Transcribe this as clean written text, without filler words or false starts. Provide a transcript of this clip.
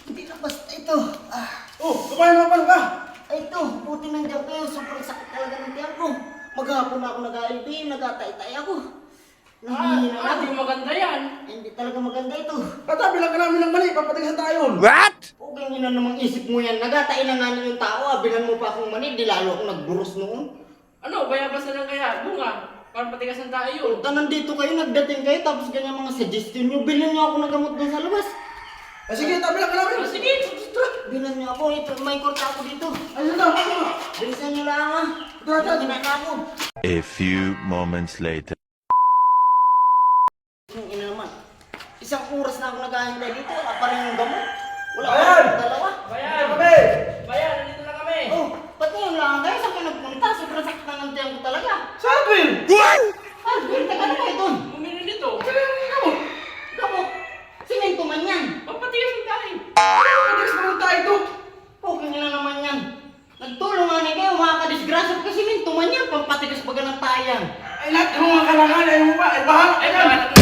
Hindi na basta ito. Oh, kumain naman ka. Ay ito, buti nandiyan kayo. Sobrang sakit talaga ng tiyan ko. Maghapon na ako nag-LBM, nagtatay-tay ako. Nangihina na Hindi ako. maganda yan. Hindi talaga maganda ito. Tatabi lang ka namin ng mali, papatigasan tayo. Huwag kang ina namang isip mo yan. Nagatay na nga yung tao. Abinan mo pa akong mani. Di lalo akong nagburos noon. Ano, bayabas na lang kaya? Bunga. Parang patigasan tayo yun. Punta nandito kayo, nagdating kayo. Tapos ganyan mga suggestion nyo. Bilhan nyo ako ng gamot doon sa labas. Sige, tabi lang ka namin. Sige, Bilhan nyo ako. Ito, may korta ako dito. Ayun na, ano na. Bilisan nyo lang ha. Tara. Ginaka ako. A few moments later. Yung ina naman. Isang oras na ako naghahintay dito. Wala pa rin yung gamot. Wala pa Bayan! rin dalawa. bayan. Kami. Bayan, nandito na kami. Oh, ba't ngayon lang kayo? Saan kayo nagpunta? Sobrang sakit na ng tiyan ko talaga. Sa Adwin. Alvin, taga na kayo doon. Bumili dito. Gamot. Sinento man yan. Papatigasan tayo. Patigas naman tayo ito. Okay na naman yan. Nagtulong nga kayo, mga kadisgrasya kasi minto man yan. Pampatigas baga ng tayang. Ay, lahat ng mga kalangan, ayaw mo ba? Ay, bahala ka Ay, yan. bakit